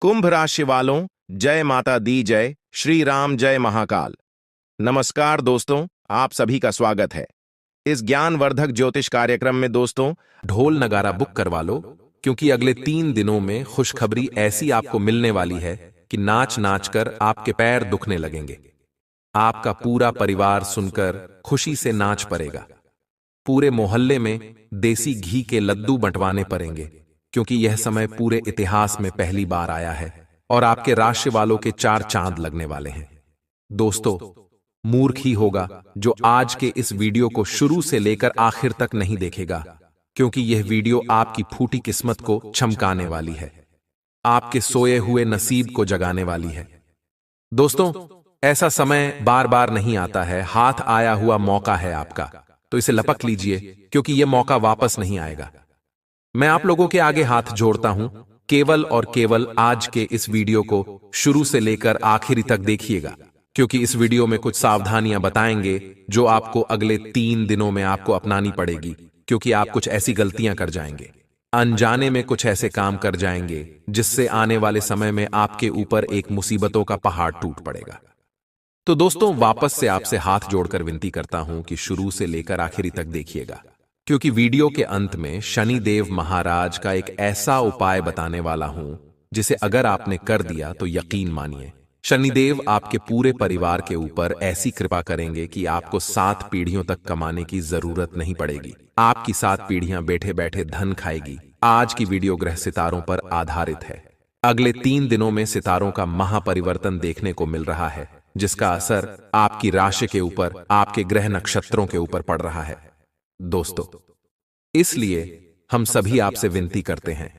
कुंभ राशि वालों, जय माता दी जय, श्री राम जय महाकाल। नमस्कार दोस्तों, आप सभी का स्वागत है इस ज्ञानवर्धक ज्योतिष कार्यक्रम में। दोस्तों, ढोल नगारा बुक करवा लो, क्योंकि अगले 3 दिनों में खुशखबरी ऐसी आपको मिलने वाली है कि नाच नाच कर आपके पैर दुखने लगेंगे। आपका पूरा परिवार सुनकर खुशी से नाच पड़ेगा। पूरे मोहल्ले में देसी घी के लड्डू बंटवाने पड़ेंगे, क्योंकि यह समय पूरे इतिहास में पहली बार आया है और आपके राशि वालों के 4 चांद लगने वाले हैं। दोस्तों, मूर्ख ही होगा जो आज के इस वीडियो को शुरू से लेकर आखिर तक नहीं देखेगा, क्योंकि यह वीडियो आपकी फूटी किस्मत को चमकाने वाली है, आपके सोए हुए नसीब को जगाने वाली है। दोस्तों, ऐसा समय बार बार नहीं आता है। हाथ आया हुआ मौका है आपका, तो इसे लपक लीजिए, क्योंकि यह मौका वापस नहीं आएगा। मैं आप लोगों के आगे हाथ जोड़ता हूं, केवल और केवल आज के इस वीडियो को शुरू से लेकर आखिरी तक देखिएगा, क्योंकि इस वीडियो में कुछ सावधानियां बताएंगे जो आपको अगले 3 दिनों में आपको अपनानी पड़ेगी, क्योंकि आप कुछ ऐसी गलतियां कर जाएंगे, अनजाने में कुछ ऐसे काम कर जाएंगे जिससे आने वाले समय में आपके ऊपर एक मुसीबतों का पहाड़ टूट पड़ेगा। तो दोस्तों, वापस से आपसे हाथ जोड़कर विनती करता हूं कि शुरू से लेकर आखिरी तक देखिएगा, क्योंकि वीडियो के अंत में शनिदेव महाराज का एक ऐसा उपाय बताने वाला हूं जिसे अगर आपने कर दिया तो यकीन मानिए, शनिदेव आपके पूरे परिवार के ऊपर ऐसी कृपा करेंगे कि आपको 7 पीढ़ियों तक कमाने की जरूरत नहीं पड़ेगी। आपकी 7 पीढ़ियां बैठे बैठे धन खाएगी। आज की वीडियो ग्रह सितारों पर आधारित है। अगले 3 दिनों में सितारों का महापरिवर्तन देखने को मिल रहा है, जिसका असर आपकी राशि के ऊपर, आपके ग्रह नक्षत्रों के ऊपर पड़ रहा है। दोस्तों, इसलिए हम सभी आपसे विनती करते हैं,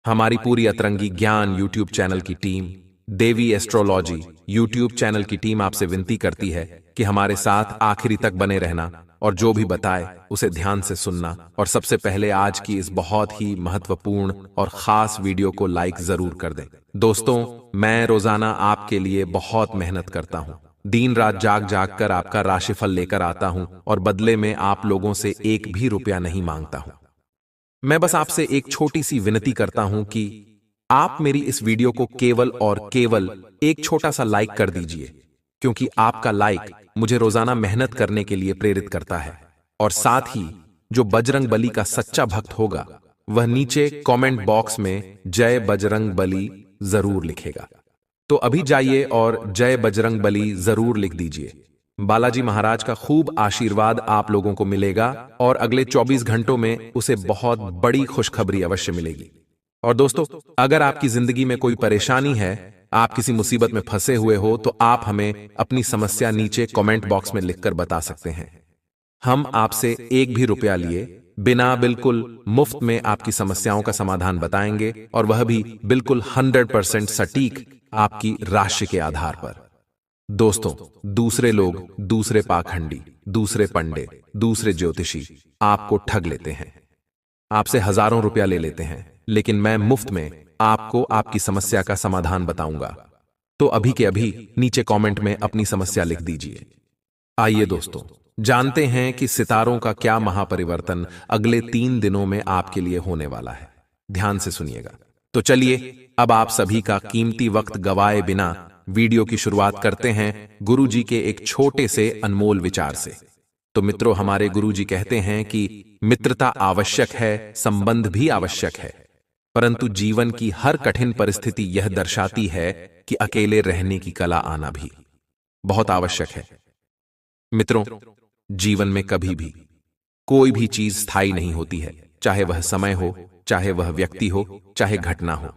हमारी पूरी अतरंगी ज्ञान यूट्यूब चैनल की टीम, देवी एस्ट्रोलॉजी यूट्यूब चैनल की टीम आपसे विनती करती है कि हमारे साथ आखिरी तक बने रहना और जो भी बताए उसे ध्यान से सुनना, और सबसे पहले आज की इस बहुत ही महत्वपूर्ण और खास वीडियो को लाइक जरूर कर दें। दोस्तों, मैं रोजाना आपके लिए बहुत मेहनत करता हूं, दिन रात जाग जाग कर आपका राशिफल लेकर आता हूं और बदले में आप लोगों से 1 भी रुपया नहीं मांगता हूं। मैं बस आपसे एक छोटी सी विनती करता हूं कि आप मेरी इस वीडियो को केवल और केवल एक छोटा सा लाइक कर दीजिए, क्योंकि आपका लाइक मुझे रोजाना मेहनत करने के लिए प्रेरित करता है। और साथ ही जो बजरंग बली का सच्चा भक्त होगा वह नीचे कमेंट बॉक्स में जय बजरंग बली जरूर लिखेगा। तो अभी जाइए और जय बजरंग बली जरूर लिख दीजिए। बालाजी महाराज का खूब आशीर्वाद आप लोगों को मिलेगा और अगले 24 घंटों में उसे बहुत बड़ी खुशखबरी अवश्य मिलेगी। और दोस्तों, अगर आपकी जिंदगी में कोई परेशानी है, आप किसी मुसीबत में फंसे हुए हो, तो आप हमें अपनी समस्या नीचे कमेंट बॉक्स में लिखकर बता सकते हैं। हम आपसे 1 भी रुपया लिए बिना बिल्कुल मुफ्त में आपकी समस्याओं का समाधान बताएंगे, और वह भी बिल्कुल 100% सटीक आपकी राशि के आधार पर। दोस्तों, दूसरे लोग, दूसरे पाखंडी, दूसरे पंडे, दूसरे ज्योतिषी आपको ठग लेते हैं, आपसे हजारों रुपया ले लेते हैं, लेकिन मैं मुफ्त में आपको आपकी समस्या का समाधान बताऊंगा। तो अभी के अभी नीचे कमेंट में अपनी समस्या लिख दीजिए। आइए दोस्तों, जानते हैं कि सितारों का क्या महापरिवर्तन अगले 3 दिनों में आपके लिए होने वाला है। ध्यान से सुनिएगा। तो चलिए, अब आप सभी का कीमती वक्त गवाए बिना वीडियो की शुरुआत करते हैं गुरुजी के एक छोटे से अनमोल विचार से। तो मित्रों, हमारे गुरुजी कहते हैं कि मित्रता आवश्यक है, संबंध भी आवश्यक है, परंतु जीवन की हर कठिन परिस्थिति यह दर्शाती है कि अकेले रहने की कला आना भी बहुत आवश्यक है। मित्रों, जीवन में कभी भी कोई भी चीज स्थायी नहीं होती है, चाहे वह समय हो, चाहे वह व्यक्ति हो, चाहे घटना हो।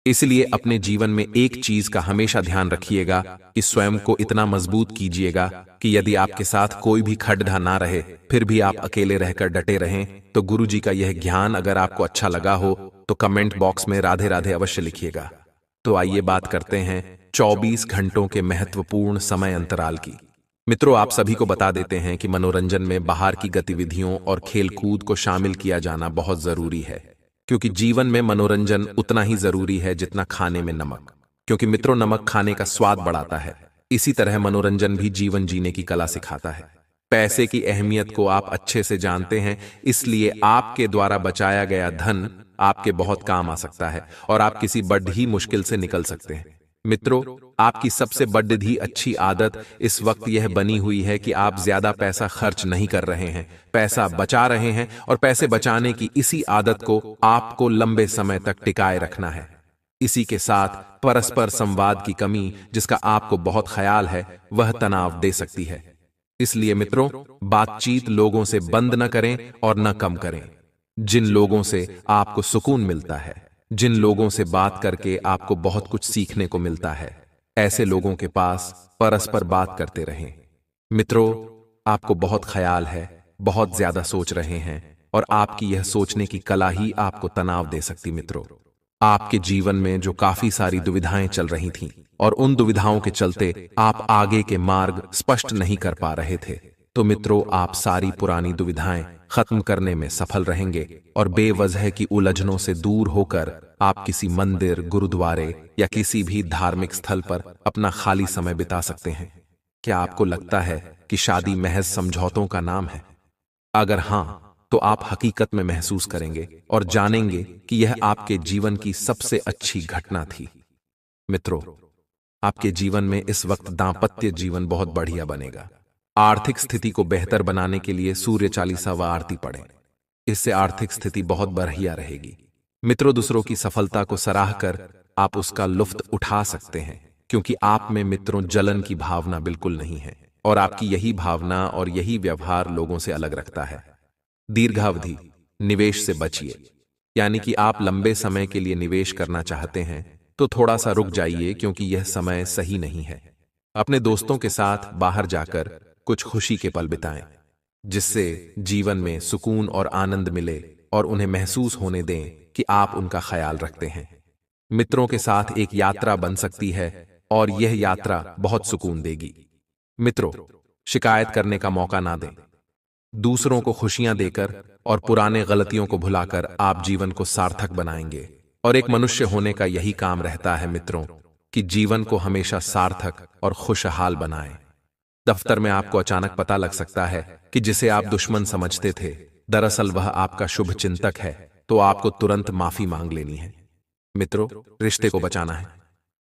इसलिए अपने जीवन में एक चीज का हमेशा ध्यान रखिएगा कि स्वयं को इतना मजबूत कीजिएगा कि यदि आपके साथ कोई भी खड्डा ना रहे, फिर भी आप अकेले रहकर डटे रहें। तो गुरुजी का यह ज्ञान अगर आपको अच्छा लगा हो तो कमेंट बॉक्स में राधे राधे अवश्य लिखिएगा। तो आइए बात करते हैं 24 घंटों के महत्वपूर्ण समय अंतराल की। मित्रों, आप सभी को बता देते हैं कि मनोरंजन में बाहर की गतिविधियों और खेलकूद को शामिल किया जाना बहुत जरूरी है, क्योंकि जीवन में मनोरंजन उतना ही जरूरी है जितना खाने में नमक, क्योंकि मित्रों, नमक खाने का स्वाद बढ़ाता है। इसी तरह मनोरंजन भी जीवन जीने की कला सिखाता है। पैसे की अहमियत को आप अच्छे से जानते हैं, इसलिए आपके द्वारा बचाया गया धन आपके बहुत काम आ सकता है और आप किसी बड़ी मुश्किल से निकल सकते हैं। मित्रों, आपकी सबसे बड़ी अच्छी आदत इस वक्त यह बनी हुई है कि आप ज्यादा पैसा खर्च नहीं कर रहे हैं, पैसा बचा रहे हैं और पैसे बचाने की इसी आदत को आपको लंबे समय तक टिकाए रखना है। इसी के साथ परस्पर संवाद की कमी, जिसका आपको बहुत ख्याल है, वह तनाव दे सकती है। इसलिए मित्रों, बातचीत लोगों से बंद न करें और न कम करें। जिन लोगों से आपको सुकून मिलता है, जिन लोगों से बात करके आपको बहुत कुछ सीखने को मिलता है, ऐसे लोगों के पास परस्पर बात करते रहें। मित्रों, आपको बहुत ख्याल है, बहुत ज्यादा सोच रहे हैं और आपकी यह सोचने की कला ही आपको तनाव दे सकती। मित्रों, आपके जीवन में जो काफी सारी दुविधाएं चल रही थीं और उन दुविधाओं के चलते आप आगे के मार्ग स्पष्ट नहीं कर पा रहे थे, तो मित्रों, आप सारी पुरानी दुविधाएं खत्म करने में सफल रहेंगे और बेवजह की उलझनों से दूर होकर आप किसी मंदिर, गुरुद्वारे या किसी भी धार्मिक स्थल पर अपना खाली समय बिता सकते हैं। क्या आपको लगता है कि शादी महज समझौतों का नाम है? अगर हां, तो आप हकीकत में महसूस करेंगे और जानेंगे कि यह आपके जीवन की सबसे अच्छी घटना थी। मित्रों, आपके जीवन में इस वक्त दांपत्य जीवन बहुत बढ़िया बनेगा। आर्थिक स्थिति को बेहतर बनाने के लिए सूर्य चालीसा व आरती पढ़ें। इससे आर्थिक स्थिति बहुत बढ़िया रहेगी। मित्रों, दूसरों की सफलता को सराह कर आप उसका लुफ्त उठा सकते हैं, क्योंकि आप में मित्रों जलन की भावना बिल्कुल नहीं है और आपकी यही भावना और यही व्यवहार लोगों से अलग रखता है। दीर्घावधि निवेश से बचिए, यानी कि आप लंबे समय के लिए निवेश करना चाहते हैं तो थोड़ा सा रुक जाइए, क्योंकि यह समय सही नहीं है। अपने दोस्तों के साथ बाहर जाकर कुछ खुशी के पल बिताएं, जिससे जीवन में सुकून और आनंद मिले और उन्हें महसूस होने दें कि आप उनका ख्याल रखते हैं। मित्रों के साथ एक यात्रा बन सकती है और यह यात्रा बहुत सुकून देगी। मित्रों, शिकायत करने का मौका ना दें। दूसरों को खुशियां देकर और पुराने गलतियों को भुलाकर आप जीवन को सार्थक बनाएंगे। और एक मनुष्य होने का यही काम रहता है मित्रों, कि जीवन को हमेशा सार्थक और खुशहाल बनाएं। दफ्तर में आपको अचानक पता लग सकता है कि जिसे आप दुश्मन समझते थे, दरअसल वह आपका शुभ चिंतक है, तो आपको तुरंत माफी मांग लेनी है। मित्रों, रिश्ते को बचाना है।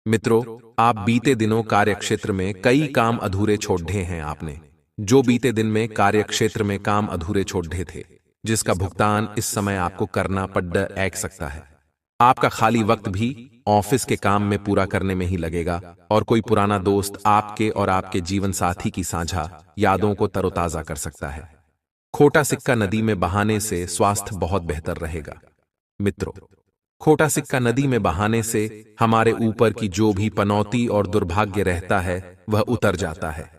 मित्रों, आप बीते दिनों कार्यक्षेत्र में कई काम अधूरे छोड़ दिए हैं। आपने जो बीते दिन में कार्यक्षेत्र में काम अधूरे छोड़ दिए थे, जिसका भुगतान इस समय आपको करना पड़ सकता है। आपका खाली वक्त भी ऑफिस के काम में पूरा करने में ही लगेगा और कोई पुराना दोस्त आपके और आपके जीवन साथी की साझा यादों को तरोताजा कर सकता है। खोटा सिक्का नदी में बहाने से स्वास्थ्य बहुत बेहतर रहेगा। मित्रों, खोटा सिक्का नदी में बहाने से हमारे ऊपर की जो भी पनौती और दुर्भाग्य रहता है वह उतर जाता है।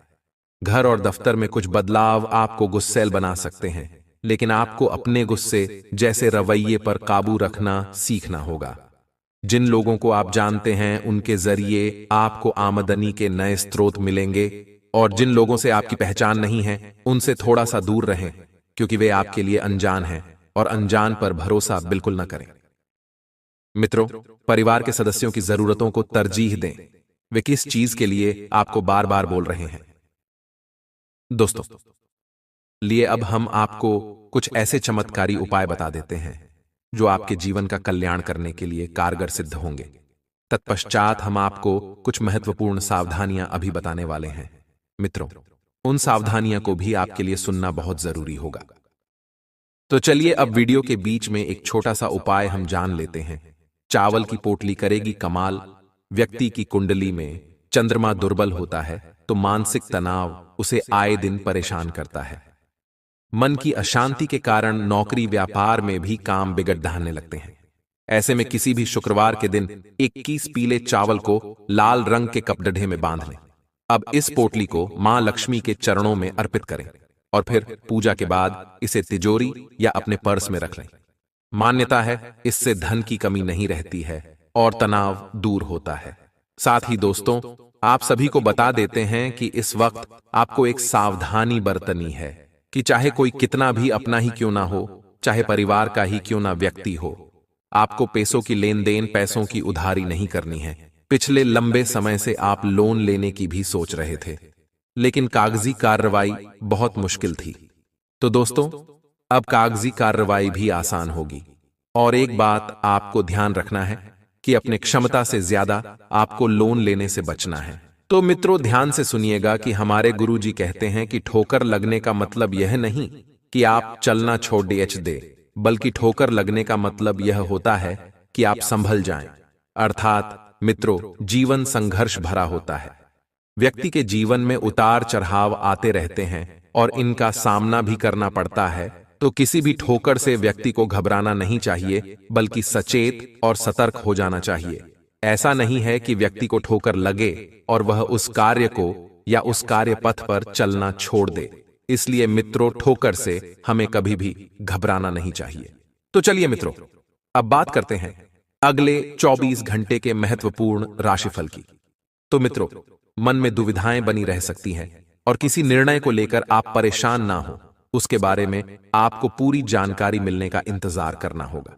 घर और दफ्तर में कुछ बदलाव आपको गुस्सैल बना सकते हैं, लेकिन आपको अपने गुस्से जैसे रवैये पर काबू रखना सीखना होगा। जिन लोगों को आप जानते हैं उनके जरिए आपको आमदनी के नए स्रोत मिलेंगे, और जिन लोगों से आपकी पहचान नहीं है उनसे थोड़ा सा दूर रहें, क्योंकि वे आपके लिए अनजान हैं और अनजान पर भरोसा बिल्कुल न करें। मित्रों, परिवार के सदस्यों की जरूरतों को तरजीह दें। वे किस चीज के लिए आपको बार बार बोल रहे हैं। दोस्तों, लिए अब हम आपको कुछ ऐसे चमत्कारी उपाय बता देते हैं जो आपके जीवन का कल्याण करने के लिए कारगर सिद्ध होंगे। तत्पश्चात हम आपको कुछ महत्वपूर्ण सावधानियां अभी बताने वाले हैं। मित्रों, उन सावधानियों को भी आपके लिए सुनना बहुत जरूरी होगा। तो चलिए अब वीडियो के बीच में एक छोटा सा उपाय हम जान लेते हैं। चावल की पोटली करेगी कमाल। व्यक्ति की कुंडली में चंद्रमा दुर्बल होता है तो मानसिक तनाव उसे आए दिन परेशान करता है। मन की अशांति के कारण नौकरी व्यापार में भी काम बिगड़ ढाने लगते हैं। ऐसे में किसी भी शुक्रवार के दिन 21 पीले चावल को लाल रंग के कपड़े में बांध लें। अब इस पोटली को मां लक्ष्मी के चरणों में अर्पित करें और फिर पूजा के बाद इसे तिजोरी या अपने पर्स में रख लें। मान्यता है इससे धन की कमी नहीं रहती है और तनाव दूर होता है। साथ ही दोस्तों, आप सभी को बता देते हैं कि इस वक्त आपको एक सावधानी बरतनी है कि चाहे कोई कितना भी अपना ही क्यों ना हो, चाहे परिवार का ही क्यों ना व्यक्ति हो, आपको पैसों की लेन देन, पैसों की उधारी नहीं करनी है। पिछले लंबे समय से आप लोन लेने की भी सोच रहे थे, लेकिन कागजी कार्रवाई बहुत मुश्किल थी। तो दोस्तों, अब कागजी कार्रवाई भी आसान होगी। और एक बात आपको ध्यान रखना है कि अपने क्षमता से ज्यादा आपको लोन लेने से बचना है। तो मित्रों, ध्यान से सुनिएगा कि हमारे गुरुजी कहते हैं कि ठोकर लगने का मतलब यह नहीं कि आप चलना छोड़ दे, बल्कि ठोकर लगने का मतलब यह होता है कि आप संभल जाएं। अर्थात मित्रों, जीवन संघर्ष भरा होता है। व्यक्ति के जीवन में उतार चढ़ाव आते रहते हैं और इनका सामना भी करना पड़ता है। तो किसी भी ठोकर से व्यक्ति को घबराना नहीं चाहिए, बल्कि सचेत और सतर्क हो जाना चाहिए। ऐसा नहीं है कि व्यक्ति को ठोकर लगे और वह उस कार्य को या उस कार्य पथ पर चलना छोड़ दे। इसलिए मित्रों, ठोकर से हमें कभी भी घबराना नहीं चाहिए। तो चलिए मित्रों, अब बात करते हैं अगले 24 घंटे के महत्वपूर्ण राशिफल की। तो मित्रों, मन में दुविधाएं बनी रह सकती हैं और किसी निर्णय को लेकर आप परेशान ना हो, उसके बारे में आपको पूरी जानकारी मिलने का इंतजार करना होगा।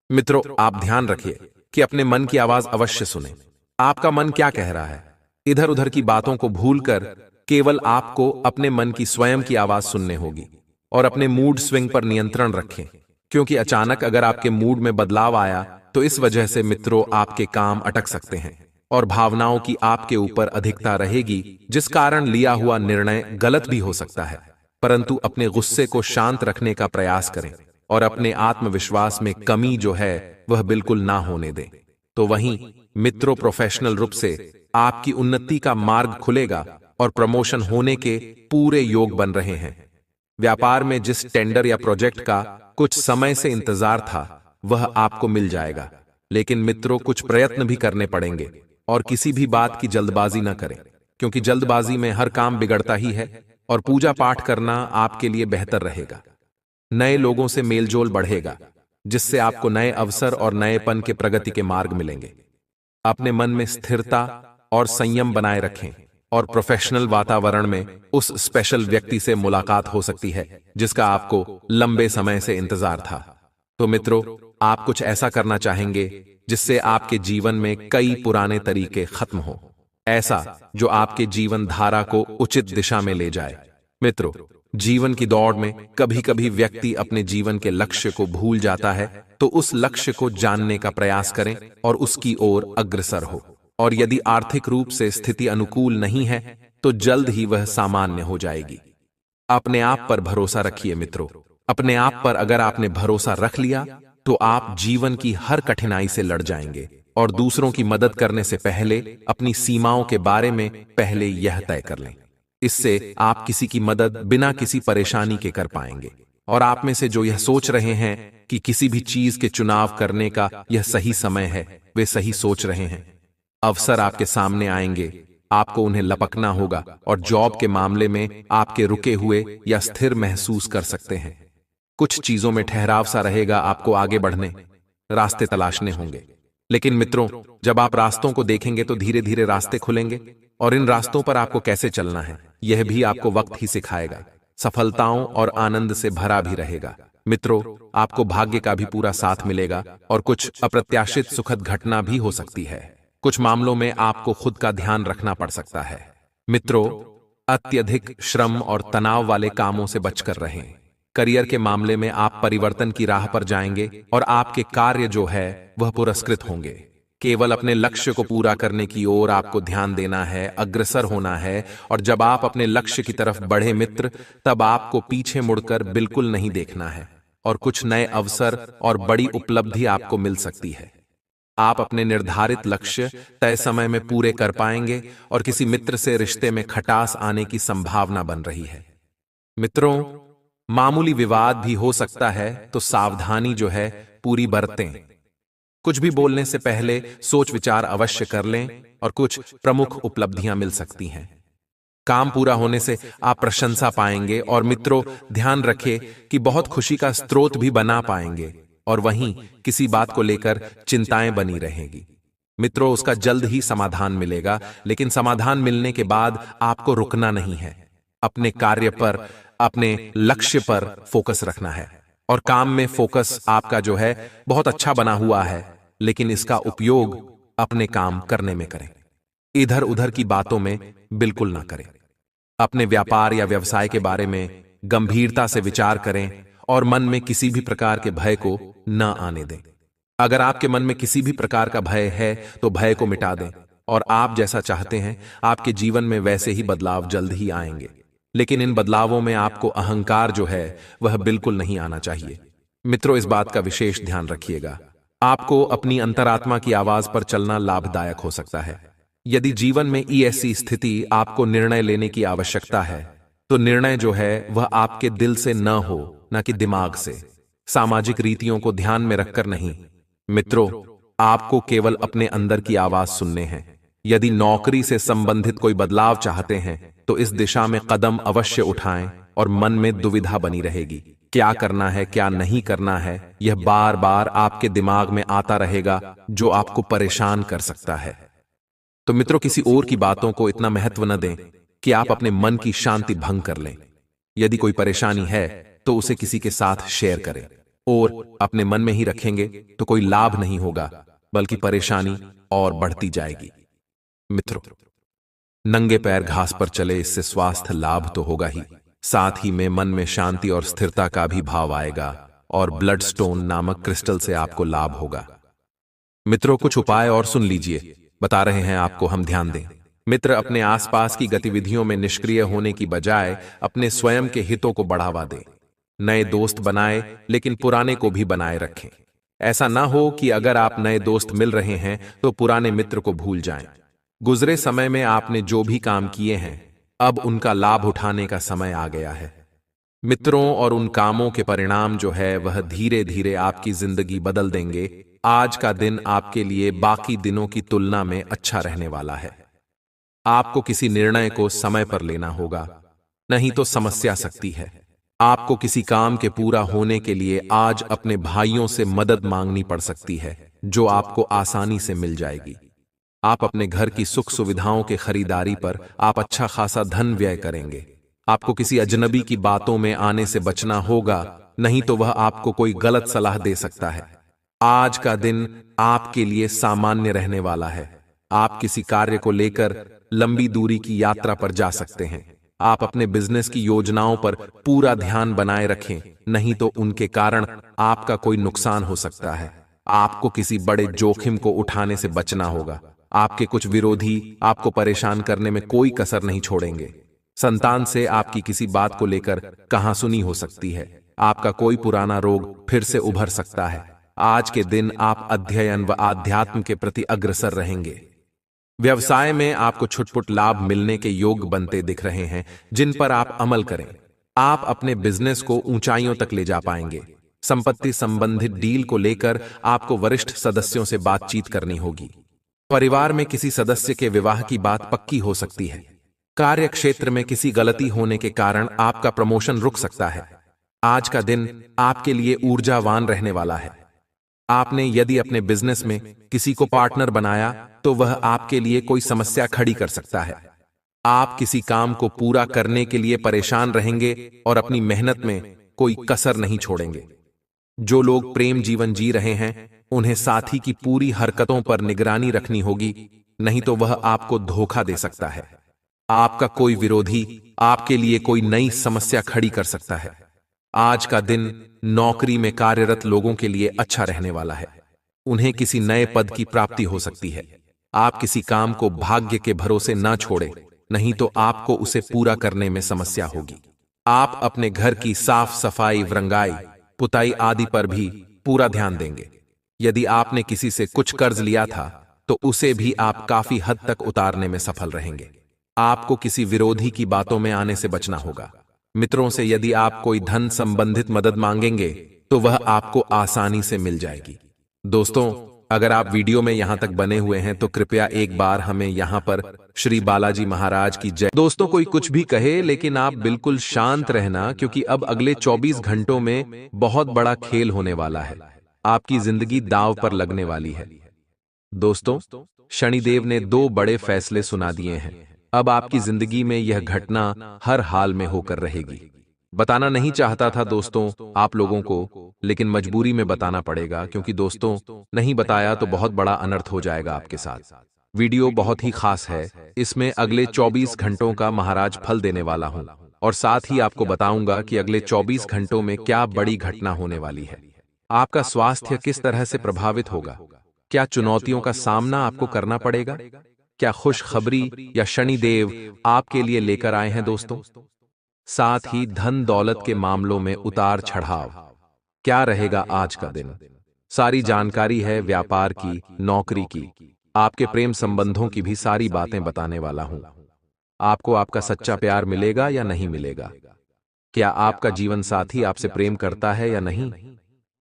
मित्रों, आप ध्यान रखिए कि अपने मन की आवाज अवश्य सुने। आपका मन क्या कह रहा है, इधर उधर की बातों को भूलकर केवल आपको अपने मन की स्वयं की आवाज सुनने होगी। और अपने मूड स्विंग पर नियंत्रण रखें, क्योंकि अचानक अगर आपके मूड में बदलाव आया तो इस वजह से मित्रों आपके काम अटक सकते हैं और भावनाओं की आपके ऊपर अधिकता रहेगी, जिस कारण लिया हुआ निर्णय गलत भी हो सकता है। परंतु अपने गुस्से को शांत रखने का प्रयास करें और अपने आत्मविश्वास में कमी जो है वह बिल्कुल ना होने दें। तो वहीं मित्रों, प्रोफेशनल रूप से आपकी उन्नति का मार्ग खुलेगा और प्रमोशन होने के पूरे योग बन रहे हैं। व्यापार में जिस टेंडर या प्रोजेक्ट का कुछ समय से इंतजार था वह आपको मिल जाएगा, लेकिन मित्रों कुछ प्रयत्न भी करने पड़ेंगे और किसी भी बात की जल्दबाजी न करें, क्योंकि जल्दबाजी में हर काम बिगड़ता ही है और पूजा पाठ करना आपके लिए बेहतर रहेगा। नए लोगों से मेलजोल बढ़ेगा, जिससे आपको नए अवसर और नएपन के प्रगति के मार्ग मिलेंगे। अपने मन में स्थिरता और संयम बनाए रखें और प्रोफेशनल वातावरण में उस स्पेशल व्यक्ति से मुलाकात हो सकती है जिसका आपको लंबे समय से इंतजार था। तो मित्रों, आप कुछ ऐसा करना चाहेंगे जिससे आपके जीवन में कई पुराने तरीके खत्म हो, ऐसा जो आपके जीवन धारा को उचित दिशा में ले जाए। मित्रों, जीवन की दौड़ में कभी कभी व्यक्ति अपने जीवन के लक्ष्य को भूल जाता है, तो उस लक्ष्य को जानने का प्रयास करें और उसकी ओर अग्रसर हो। और यदि आर्थिक रूप से स्थिति अनुकूल नहीं है तो जल्द ही वह सामान्य हो जाएगी। अपने आप पर भरोसा रखिए मित्रों। अपने आप पर अगर आपने भरोसा रख लिया तो आप जीवन की हर कठिनाई से लड़ जाएंगे और दूसरों की मदद करने से पहले अपनी सीमाओं के बारे में पहले यह तय कर लें। इससे आप किसी की मदद बिना किसी परेशानी के कर पाएंगे। और आप में से जो यह सोच रहे हैं कि किसी भी चीज के चुनाव करने का यह सही समय है, वे सही सोच रहे हैं। अवसर आपके सामने आएंगे, आपको उन्हें लपकना होगा और जॉब के मामले में आपके रुके हुए या स्थिर महसूस कर सकते हैं। कुछ चीजों में ठहराव सा रहेगा, आपको आगे बढ़ने रास्ते तलाशने होंगे। लेकिन मित्रों, जब आप रास्तों को देखेंगे तो धीरे धीरे रास्ते खुलेंगे और इन रास्तों पर आपको कैसे चलना है यह भी आपको वक्त ही सिखाएगा। सफलताओं और आनंद से भरा भी रहेगा। मित्रों, आपको भाग्य का भी पूरा साथ मिलेगा और कुछ अप्रत्याशित सुखद घटना भी हो सकती है। कुछ मामलों में आपको खुद का ध्यान रखना पड़ सकता है। मित्रों, अत्यधिक श्रम और तनाव वाले कामों से बचकर रहें। करियर के मामले में आप परिवर्तन की राह पर जाएंगे और आपके कार्य जो है वह पुरस्कृत होंगे। केवल अपने लक्ष्य को पूरा करने की ओर आपको ध्यान देना है, अग्रसर होना है। और जब आप अपने लक्ष्य की तरफ बढ़े मित्र, तब आपको पीछे मुड़कर बिल्कुल नहीं देखना है और कुछ नए अवसर और बड़ी उपलब्धि आपको मिल सकती है। आप अपने निर्धारित लक्ष्य तय समय में पूरे कर पाएंगे और किसी मित्र से रिश्ते में खटास आने की संभावना बन रही है। मित्रों, मामूली विवाद भी हो सकता है, तो सावधानी जो है पूरी बरतें। कुछ भी बोलने से पहले सोच विचार अवश्य कर लें और कुछ प्रमुख उपलब्धियां मिल सकती हैं। काम पूरा होने से आप प्रशंसा पाएंगे और मित्रों, ध्यान रखें कि बहुत खुशी का स्रोत भी बना पाएंगे और वहीं किसी बात को लेकर चिंताएं बनी रहेंगी। मित्रों, उसका जल्द ही समाधान मिलेगा, लेकिन समाधान मिलने के बाद आपको रुकना नहीं है। अपने कार्य पर, अपने लक्ष्य पर फोकस रखना है और काम में फोकस आपका जो है बहुत अच्छा बना हुआ है, लेकिन इसका उपयोग अपने काम करने में करें। इधर उधर की बातों में बिल्कुल ना करें। अपने व्यापार या व्यवसाय के बारे में गंभीरता से विचार करें और मन में किसी भी प्रकार के भय को न आने दें। अगर आपके मन में किसी भी प्रकार का भय है तो भय को मिटा दें, और आप जैसा चाहते हैं आपके जीवन में वैसे ही बदलाव जल्द ही आएंगे। लेकिन इन बदलावों में आपको अहंकार जो है वह बिल्कुल नहीं आना चाहिए। मित्रों, इस बात का विशेष ध्यान रखिएगा। आपको अपनी अंतरात्मा की आवाज पर चलना लाभदायक हो सकता है। यदि जीवन में ऐसी स्थिति आपको निर्णय लेने की आवश्यकता है तो निर्णय जो है वह आपके दिल से न हो, न कि दिमाग से, सामाजिक रीतियों को ध्यान में रखकर नहीं। मित्रों, आपको केवल अपने अंदर की आवाज सुनने हैं। यदि नौकरी से संबंधित कोई बदलाव चाहते हैं तो इस दिशा में कदम अवश्य उठाएं, और मन में दुविधा बनी रहेगी। क्या करना है, क्या नहीं करना है, यह बार बार आपके दिमाग में आता रहेगा, जो आपको परेशान कर सकता है। तो मित्रों, किसी और की बातों को इतना महत्व न दें कि आप अपने मन की शांति भंग कर लें। यदि कोई परेशानी है तो उसे किसी के साथ शेयर करें, और अपने मन में ही रखेंगे तो कोई लाभ नहीं होगा, बल्कि परेशानी और बढ़ती जाएगी। मित्रों, नंगे पैर घास पर चले, इससे स्वास्थ्य लाभ तो होगा ही, साथ ही में मन में शांति और स्थिरता का भी भाव आएगा, और ब्लड स्टोन नामक क्रिस्टल से आपको लाभ होगा। मित्रों, कुछ उपाय और सुन लीजिए, बता रहे हैं आपको, हम ध्यान दें। मित्र, अपने आसपास की गतिविधियों में निष्क्रिय होने की बजाय अपने स्वयं के हितों को बढ़ावा दें। नए दोस्त बनाए, लेकिन पुराने को भी बनाए रखें। ऐसा ना हो कि अगर आप नए दोस्त मिल रहे हैं तो पुराने मित्र को भूल जाएं। गुजरे समय में आपने जो भी काम किए हैं, अब उनका लाभ उठाने का समय आ गया है। मित्रों, और उन कामों के परिणाम जो है वह धीरे धीरे आपकी जिंदगी बदल देंगे। आज का दिन आपके लिए बाकी दिनों की तुलना में अच्छा रहने वाला है। आपको किसी निर्णय को समय पर लेना होगा, नहीं तो समस्या सकती है। आपको किसी काम के पूरा होने के लिए आज अपने भाइयों से मदद मांगनी पड़ सकती है, जो आपको आसानी से मिल जाएगी। आप अपने घर की सुख सुविधाओं के खरीदारी पर आप अच्छा खासा धन व्यय करेंगे। आपको किसी अजनबी की बातों में आने से बचना होगा, नहीं तो वह आपको कोई गलत सलाह दे सकता है। आज का दिन आपके लिए सामान्य रहने वाला है। आप किसी कार्य को लेकर लंबी दूरी की यात्रा पर जा सकते हैं। आप अपने बिजनेस की योजनाओं पर पूरा ध्यान बनाए रखें, नहीं तो उनके कारण आपका कोई नुकसान हो सकता है। आपको किसी बड़े जोखिम को उठाने से बचना होगा। आपके कुछ विरोधी आपको परेशान करने में कोई कसर नहीं छोड़ेंगे। संतान से आपकी किसी बात को लेकर कहासुनी हो सकती है। आपका कोई पुराना रोग फिर से उभर सकता है। आज के दिन आप अध्ययन व आध्यात्म के प्रति अग्रसर रहेंगे। व्यवसाय में आपको छुटपुट लाभ मिलने के योग बनते दिख रहे हैं, जिन पर आप अमल करें। आप अपने बिजनेस को ऊंचाइयों तक ले जा पाएंगे। संपत्ति संबंधित डील को लेकर आपको वरिष्ठ सदस्यों से बातचीत करनी होगी। परिवार में किसी सदस्य के विवाह की बात पक्की हो सकती है। कार्य क्षेत्र में किसी गलती होने के कारण आपका प्रमोशन रुक सकता है। आज का दिन आपके लिए ऊर्जावान रहने वाला है। आपने यदि अपने बिजनेस में किसी को पार्टनर बनाया तो वह आपके लिए कोई समस्या खड़ी कर सकता है। आप किसी काम को पूरा करने के लिए परेशान रहेंगे और अपनी मेहनत में कोई कसर नहीं छोड़ेंगे। जो लोग प्रेम जीवन जी रहे हैं, उन्हें साथी की पूरी हरकतों पर निगरानी रखनी होगी, नहीं तो वह आपको धोखा दे सकता है। आपका कोई विरोधी आपके लिए कोई नई समस्या खड़ी कर सकता है। आज का दिन नौकरी में कार्यरत लोगों के लिए अच्छा रहने वाला है। उन्हें किसी नए पद की प्राप्ति हो सकती है। आप किसी काम को भाग्य के भरोसे न छोड़ें, नहीं तो आपको उसे पूरा करने में समस्या होगी। आप अपने घर की साफ सफाई, रंगाई, पुताई आदि पर भी पूरा ध्यान देंगे। यदि आपने किसी से कुछ कर्ज लिया था तो उसे भी आप काफी हद तक उतारने में सफल रहेंगे। आपको किसी विरोधी की बातों में आने से बचना होगा। मित्रों से यदि आप कोई धन संबंधित मदद मांगेंगे तो वह आपको आसानी से मिल जाएगी। दोस्तों, अगर आप वीडियो में यहां तक बने हुए हैं तो कृपया एक बार हमें यहां पर श्री बालाजी महाराज की जय। दोस्तों, कोई कुछ भी कहे लेकिन आप बिल्कुल शांत रहना, क्योंकि अब अगले 24 घंटों में बहुत बड़ा खेल होने वाला है। आपकी जिंदगी दांव पर लगने वाली है। दोस्तों, शनिदेव ने 2 बड़े फैसले सुना दिए हैं। अब आपकी जिंदगी में यह घटना हर हाल में होकर रहेगी। बताना नहीं चाहता था दोस्तों आप लोगों को, लेकिन मजबूरी में बताना पड़ेगा, क्योंकि दोस्तों नहीं बताया तो बहुत बड़ा अनर्थ हो जाएगा आपके साथ। वीडियो बहुत ही खास है। इसमें अगले 24 घंटों का महाराज फल देने वाला हूं। और साथ ही आपको बताऊंगा कि अगले 24 घंटों में क्या बड़ी घटना होने वाली है। आपका स्वास्थ्य किस तरह से प्रभावित होगा, क्या चुनौतियों का सामना आपको करना पड़ेगा, क्या खुशखबरी या शनिदेव आपके लिए लेकर आए हैं दोस्तों। साथ ही धन दौलत के मामलों में उतार चढ़ाव, क्या रहेगा आज का दिन। सारी जानकारी है व्यापार की, नौकरी की, आपके प्रेम संबंधों की भी सारी बातें बताने वाला हूं। आपको आपका सच्चा प्यार मिलेगा या नहीं मिलेगा, क्या आपका जीवन साथी आपसे प्रेम करता है या नहीं,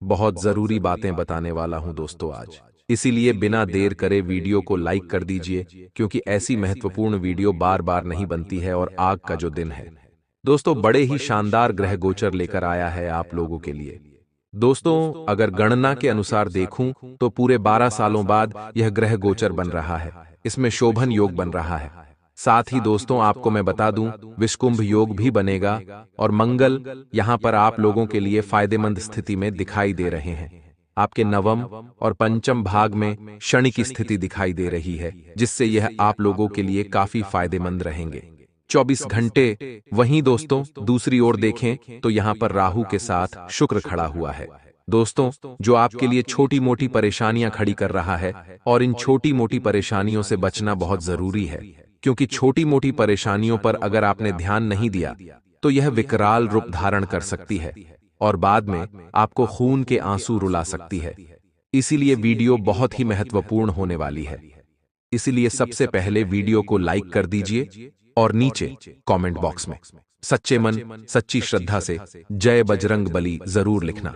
बहुत जरूरी बातें बताने वाला हूं दोस्तों आज। इसीलिए बिना देर करे वीडियो को लाइक कर दीजिए, क्योंकि ऐसी महत्वपूर्ण वीडियो बार बार नहीं बनती है। और आज का जो दिन है दोस्तों, बड़े ही शानदार ग्रह गोचर लेकर आया है आप लोगों के लिए। दोस्तों, अगर गणना के अनुसार देखूं तो पूरे 12 सालों बाद यह ग्रह गोचर बन रहा है। इसमें शोभन योग बन रहा है। साथ ही दोस्तों, आपको मैं बता दूं, विषकुंभ योग भी बनेगा और मंगल यहां पर आप लोगों के लिए फायदेमंद स्थिति में दिखाई दे रहे हैं। आपके नवम और पंचम भाग में शनि की स्थिति दिखाई दे रही है, जिससे यह आप लोगों के लिए काफी फायदेमंद रहेंगे 24 घंटे। वहीं दोस्तों, दूसरी ओर देखें तो यहां पर राहु के साथ शुक्र खड़ा हुआ है दोस्तों, जो आपके लिए छोटी मोटी परेशानियां खड़ी कर रहा है। और इन छोटी मोटी परेशानियों से बचना बहुत जरूरी है, क्योंकि छोटी मोटी परेशानियों पर अगर आपने ध्यान नहीं दिया तो यह विकराल रूप धारण कर सकती है और बाद में आपको खून के आंसू रुला सकती है। इसीलिए वीडियो बहुत ही महत्वपूर्ण होने वाली है। इसीलिए सबसे पहले वीडियो को लाइक कर दीजिए और नीचे कमेंट बॉक्स में सच्चे मन सच्ची श्रद्धा से जय बजरंग बली जरूर लिखना।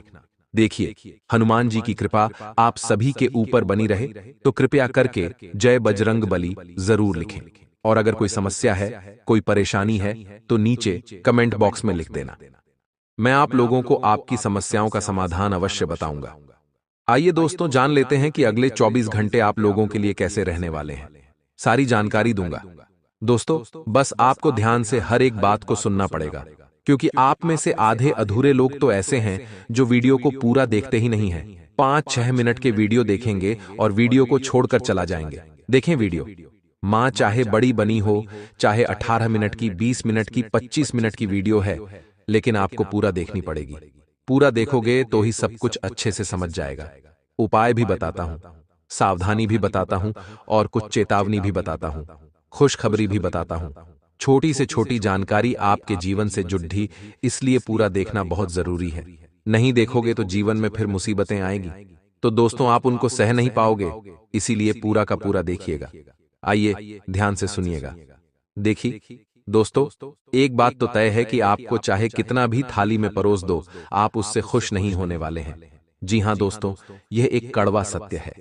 देखिए, हनुमान जी की कृपा आप सभी के ऊपर बनी रहे, तो कृपया करके जय बजरंग बली जरूर लिखें। और अगर कोई समस्या है, कोई परेशानी है, तो नीचे कमेंट बॉक्स में लिख देना। मैं आप लोगों को आपकी समस्याओं का समाधान अवश्य बताऊंगा। आइए दोस्तों, जान लेते हैं कि अगले 24 घंटे आप लोगों के लिए कैसे रहने वाले हैं। सारी जानकारी दूंगा दोस्तों, बस आपको ध्यान से हर एक बात को सुनना पड़ेगा, क्योंकि आप में से आधे अधूरे लोग तो ऐसे हैं जो वीडियो को पूरा देखते ही नहीं हैं। 5-6 मिनट के वीडियो देखेंगे और वीडियो को छोड़कर चला जाएंगे। देखें वीडियो, मां चाहे बड़ी बनी हो, चाहे 18 मिनट की, 20 मिनट की, 25 मिनट की वीडियो है, लेकिन आपको पूरा देखनी पड़ेगी। पूरा देखोगे तो ही सब कुछ अच्छे से समझ जाएगा। उपाय भी बताता हूं, सावधानी भी बताता हूं और कुछ चेतावनी भी बताता हूं, खुशखबरी भी बताता हूं। छोटी से छोटी जानकारी आपके जीवन से जुड़ी, इसलिए पूरा देखना बहुत जरूरी है। नहीं देखोगे तो जीवन में फिर मुसीबतें आएंगी, तो दोस्तों आप उनको सह नहीं पाओगे। इसीलिए पूरा का पूरा देखिएगा। आइए ध्यान से सुनिएगा। देखिए दोस्तों, एक बात तो तय है कि आपको चाहे कितना भी थाली में परोस दो, आप उससे खुश नहीं होने वाले हैं। जी हां दोस्तों, यह एक कड़वा सत्य है।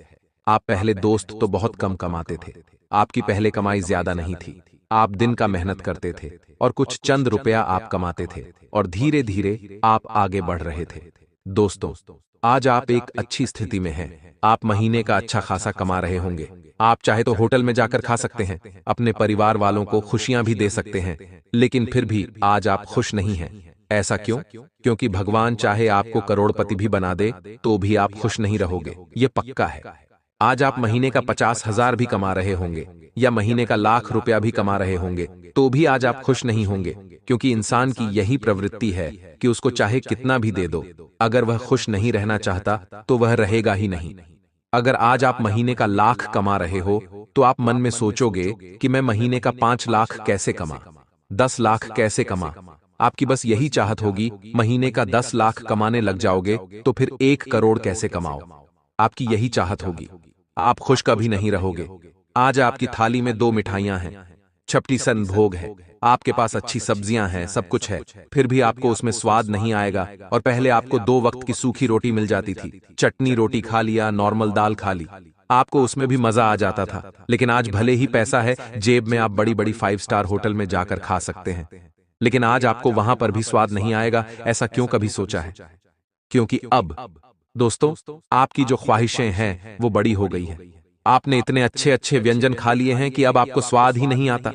आप पहले दोस्त तो बहुत कम कमाते थे, आपकी पहले कमाई ज्यादा नहीं थी। आप दिन का मेहनत करते थे और कुछ चंद रुपया आप कमाते थे और धीरे धीरे आप आगे बढ़ रहे थे। दोस्तों, आज आप एक अच्छी स्थिति में हैं। आप महीने का अच्छा खासा कमा रहे होंगे। आप चाहे तो होटल में जाकर खा सकते हैं, अपने परिवार वालों को खुशियां भी दे सकते हैं, लेकिन फिर भी आज आप खुश नहीं हैं। ऐसा क्यों? क्योंकि भगवान चाहे आपको करोड़पति भी बना दे तो भी आप खुश नहीं रहोगे, ये पक्का है। आज आप महीने का 50,000 भी कमा रहे होंगे या महीने का लाख रुपया भी कमा रहे होंगे, तो भी आज आप खुश नहीं होंगे, क्योंकि इंसान की यही प्रवृत्ति है कि उसको चाहे कितना भी दे दो, अगर वह खुश नहीं रहना चाहता तो वह रहेगा ही नहीं। अगर आज आप महीने का लाख कमा रहे हो तो आप मन में सोचोगे कि मैं महीने का 5 लाख कैसे कमा, 10 लाख कैसे कमा। आपकी बस यही चाहत होगी, महीने का 10 लाख कमाने लग जाओगे तो फिर 1 करोड़ कैसे कमाओ। आपकी यही चाहत होगी, आप खुश कभी नहीं रहोगे। आज आपकी थाली में 2 मिठाइयां हैं, छपटी सन भोग है, आपके पास अच्छी सब्जियां हैं, सब कुछ है, फिर भी आपको उसमें स्वाद नहीं आएगा। और पहले आपको 2 वक्त की सूखी रोटी मिल जाती थी, चटनी रोटी खा लिया, नॉर्मल दाल खा ली, आपको उसमें भी मजा आ जाता था। लेकिन आज भले ही पैसा है जेब में, आप बड़ी बड़ी 5 स्टार होटल में जाकर खा सकते हैं, लेकिन आज आपको वहां पर भी स्वाद नहीं आएगा। ऐसा क्यों कभी सोचा है? क्योंकि अब दोस्तों, आपकी जो ख्वाहिशें हैं वो बड़ी हो गई हैं। आपने इतने अच्छे अच्छे व्यंजन खा लिए हैं कि अब आपको स्वाद ही नहीं आता।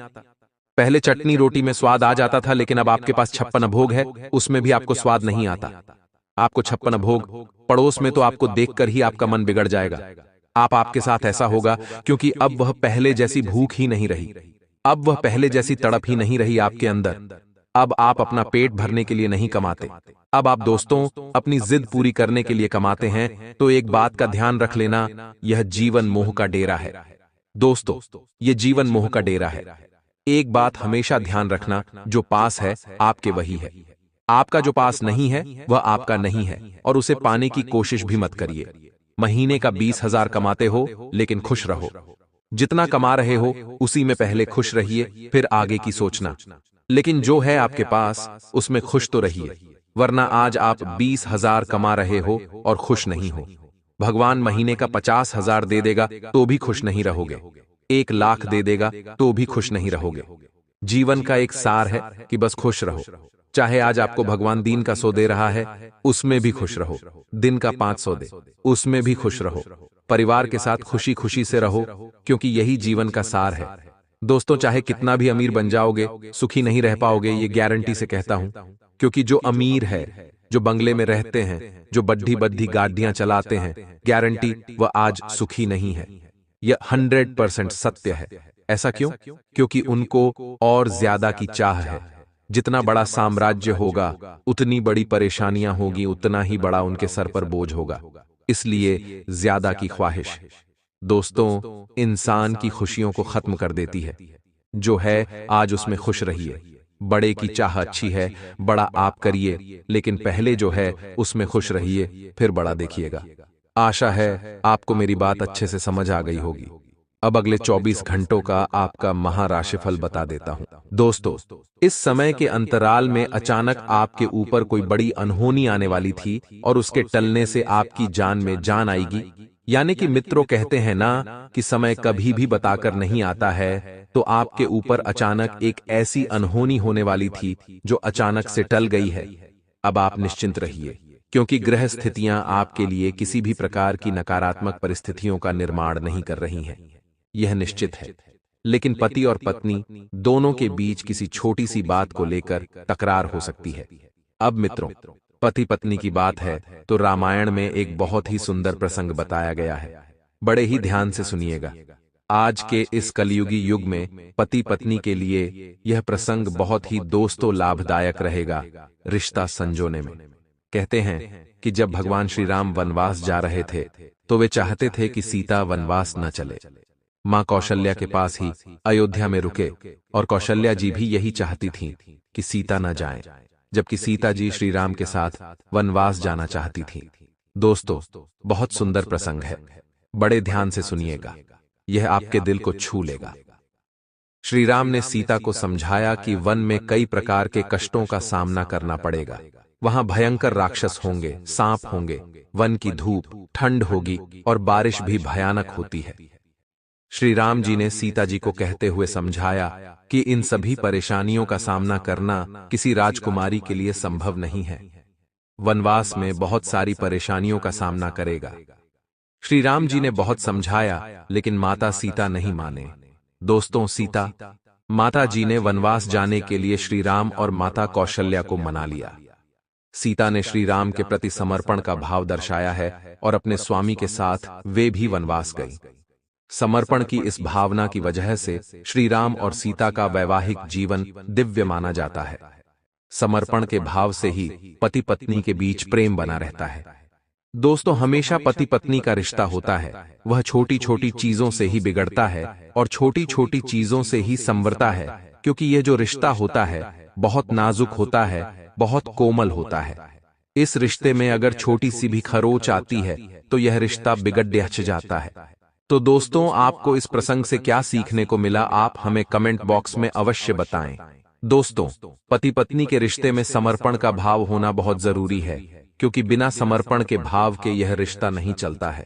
पहले चटनी रोटी में स्वाद आ जाता था, लेकिन अब आपके पास 56 भोग है, उसमें भी आपको स्वाद नहीं आता। आपको 56 भोग पड़ोस में तो आपको देखकर ही आपका मन बिगड़ जाएगा। आपके साथ ऐसा होगा क्योंकि अब वह पहले जैसी भूख ही नहीं रही, अब वह पहले जैसी तड़प ही नहीं रही आपके अंदर। अब आप अपना पेट भरने के लिए नहीं कमाते, अब आप दोस्तों अपनी जिद पूरी करने के लिए कमाते हैं। तो एक बात का ध्यान रख लेना, यह जीवन मोह का डेरा है। दोस्तों, यह जीवन मोह का डेरा है। एक बात हमेशा ध्यान रखना, जो पास है आपके वही है, आपका जो पास नहीं है वह आपका नहीं है, और उसे पाने की कोशिश भी मत करिए। महीने का 20,000 कमाते हो लेकिन खुश रहो। जितना कमा रहे हो उसी में पहले खुश रहिए, फिर आगे की सोचना। लेकिन जो है आपके पास उसमें खुश तो रहिए, वरना आज आप 20,000 कमा रहे हो और खुश नहीं हो। भगवान महीने का 50,000 दे देगा तो भी खुश नहीं रहोगे, 1,00,000 दे देगा तो भी खुश नहीं रहोगे। जीवन का एक सार है कि बस खुश रहो। चाहे आज आपको भगवान दिन का 100 दे रहा है, उसमें भी खुश रहो। दिन का 500 दे, उसमें भी खुश रहो। परिवार के साथ खुशी खुशी से रहो, क्योंकि यही जीवन का सार है। दोस्तों, चाहे कितना भी अमीर बन जाओगे, सुखी नहीं रह पाओगे, ये गारंटी से कहता हूं। क्योंकि जो अमीर है, जो बंगले में रहते हैं, जो बड्ढी बड्ढी गाड़ियां चलाते हैं, गारंटी वह आज सुखी नहीं है। यह 100% सत्य है। ऐसा क्यों? क्योंकि उनको और ज्यादा की चाह है। जितना बड़ा साम्राज्य होगा, उतनी बड़ी परेशानियां होगी, उतना ही बड़ा उनके सर पर बोझ होगा। इसलिए ज्यादा की ख्वाहिश दोस्तों इंसान की खुशियों को खत्म कर देती है। जो है आज उसमें खुश रहिए। बड़े की चाह अच्छी है, बड़ा आप करिए, लेकिन पहले जो है उसमें खुश रहिए, फिर बड़ा देखिएगा। आशा है आपको मेरी बात अच्छे से समझ आ गई होगी। अब अगले 24 घंटों का आपका महाराशिफल बता देता हूं। दोस्तों, इस समय के अंतराल में अचानक आपके ऊपर कोई बड़ी अनहोनी आने वाली थी और उसके टलने से आपकी जान में जान आएगी। यानी कि मित्रों कहते हैं ना कि समय कभी भी बताकर नहीं आता है, तो आपके ऊपर अचानक एक ऐसी अनहोनी होने वाली थी जो अचानक से टल गई है। अब आप निश्चिंत रहिए, क्योंकि ग्रह स्थितियां आपके लिए किसी भी प्रकार की नकारात्मक परिस्थितियों का निर्माण नहीं कर रही हैं। यह निश्चित है। लेकिन पति और पत्नी दोनों के बीच किसी छोटी सी बात को लेकर तकरार हो सकती है। अब मित्रों, पति पत्नी की बात है तो रामायण में एक बहुत ही सुंदर प्रसंग बताया गया है। बड़े ही ध्यान से सुनिएगा। आज के इस कलयुगी युग में पति पत्नी के लिए यह प्रसंग बहुत ही दोस्तों लाभदायक रहेगा रिश्ता संजोने में। कहते हैं कि जब भगवान श्री राम वनवास जा रहे थे तो वे चाहते थे कि सीता वनवास न चले, मां कौशल्या के पास ही अयोध्या में रुके, और कौशल्या जी भी यही चाहती थीं कि सीता न जाए, जबकि सीता जी श्री राम के साथ वनवास जाना चाहती थीं। दोस्तों, बहुत सुंदर प्रसंग है, बड़े ध्यान से सुनिएगा, यह आपके दिल को छू लेगा। श्री राम ने सीता को समझाया कि वन में कई प्रकार के कष्टों का सामना करना पड़ेगा। वहां भयंकर राक्षस होंगे, सांप होंगे, वन की धूप, ठंड होगी और बारिश भी भयानक होती है। श्री राम जी ने सीता जी को कहते हुए समझाया कि इन सभी परेशानियों का सामना करना किसी राजकुमारी के लिए संभव नहीं है। वनवास में बहुत सारी परेशानियों का सामना करेगा। श्री राम जी ने बहुत समझाया, लेकिन माता सीता नहीं माने। दोस्तों, माता जी ने वनवास जाने के लिए श्री राम और माता कौशल्या को मना लिया। सीता ने श्री राम के प्रति समर्पण का भाव दर्शाया है और अपने स्वामी के साथ वे भी वनवास गई। समर्पण की इस भावना की वजह से श्री राम और सीता का वैवाहिक जीवन दिव्य माना जाता है। समर्पण के भाव से ही पति पत्नी के बीच प्रेम बना रहता है। दोस्तों, हमेशा पति पत्नी का रिश्ता होता है, वह छोटी छोटी चीजों से ही बिगड़ता है और छोटी छोटी चीजों से ही संवरता है, क्योंकि यह जो रिश्ता होता है बहुत नाजुक होता है, बहुत कोमल होता है। इस रिश्ते में अगर छोटी सी भी खरोंच आती है तो यह रिश्ता बिगड़ जाता है। तो दोस्तों, आपको इस प्रसंग से क्या सीखने को मिला, आप हमें कमेंट बॉक्स में अवश्य बताएं। दोस्तों, पति पत्नी के रिश्ते में समर्पण का भाव होना बहुत जरूरी है, क्योंकि बिना समर्पण के भाव के यह रिश्ता नहीं चलता है।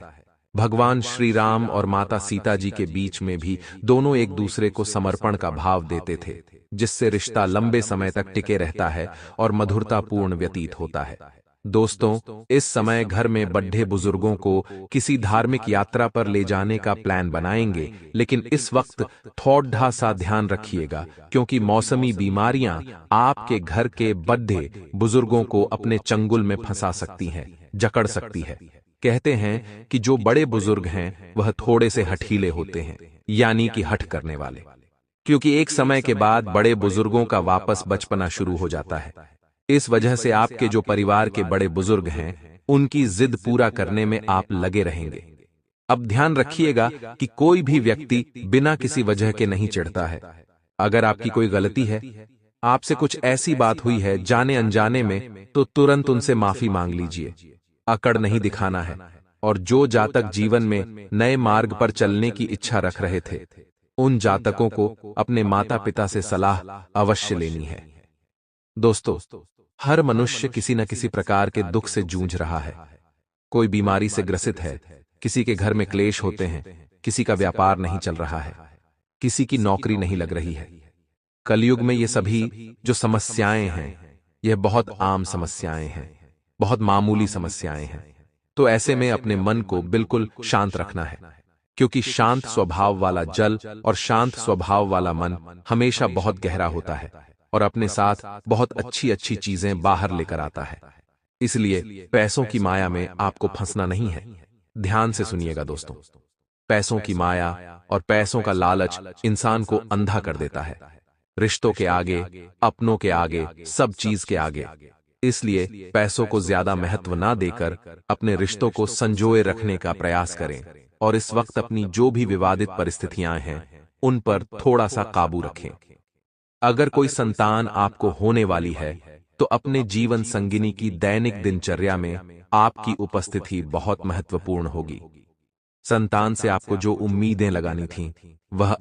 भगवान श्री राम और माता सीता जी के बीच में भी दोनों एक दूसरे को समर्पण का भाव देते थे, जिससे रिश्ता लंबे समय तक टिके रहता है और मधुरतापूर्ण व्यतीत होता है। दोस्तों, इस समय घर में बड्ढे बुजुर्गों को किसी धार्मिक यात्रा पर ले जाने का प्लान बनाएंगे, लेकिन इस वक्त थोड़ा सा ध्यान रखिएगा, क्योंकि मौसमी बीमारियां आपके घर के बड्ढे बुजुर्गों को अपने चंगुल में फंसा सकती हैं, जकड़ सकती है। कहते हैं कि जो बड़े बुजुर्ग हैं वह थोड़े से हठीले होते हैं, यानी कि हठ करने वाले। क्योंकि एक समय के बाद बड़े बुजुर्गों का वापस बचपना शुरू हो जाता है। इस वजह से आपके जो परिवार के बड़े बुजुर्ग हैं, उनकी जिद पूरा करने में आप लगे रहेंगे। अब ध्यान रखिएगा कि कोई भी व्यक्ति बिना किसी वजह के नहीं चिढ़ता है। अगर आपकी कोई गलती है, आपसे कुछ ऐसी बात हुई है जाने अनजाने में, तो तुरंत उनसे माफी मांग लीजिए। अकड़ नहीं दिखाना है। और जो जातक जीवन में नए मार्ग पर चलने की इच्छा रख रहे थे, उन जातकों को अपने माता पिता से सलाह अवश्य लेनी है। दोस्तों, हर मनुष्य किसी न किसी प्रकार के दुख से जूझ रहा है। कोई बीमारी से ग्रसित है, किसी के घर में क्लेश होते हैं, किसी का व्यापार नहीं चल रहा है, किसी की नौकरी नहीं लग रही है। कलयुग में ये सभी जो समस्याएं हैं, यह बहुत आम समस्याएं हैं, बहुत मामूली समस्याएं हैं। तो ऐसे में अपने मन को बिल्कुल शांत रखना है, क्योंकि शांत स्वभाव वाला जल और शांत स्वभाव वाला मन हमेशा बहुत गहरा होता है और अपने साथ बहुत अच्छी अच्छी चीजें बाहर लेकर आता है। इसलिए पैसों की माया में आपको फंसना नहीं है। ध्यान से सुनिएगा दोस्तों, पैसों की माया और पैसों का लालच इंसान को अंधा कर देता है, रिश्तों के आगे, अपनों के आगे, सब चीज के आगे। इसलिए पैसों को ज्यादा महत्व ना देकर अपने रिश्तों को संजोए रखने का प्रयास करें और इस वक्त अपनी जो भी विवादित परिस्थितियां हैं, उन पर थोड़ा सा काबू रखें। अगर कोई संतान आपको होने वाली है, तो अपने जीवन संगिनी की दैनिक दिनचर्या में आपकी उपस्थिति बहुत महत्वपूर्ण होगी। संतान से आपको जो उम्मीदें लगानी थीं, वह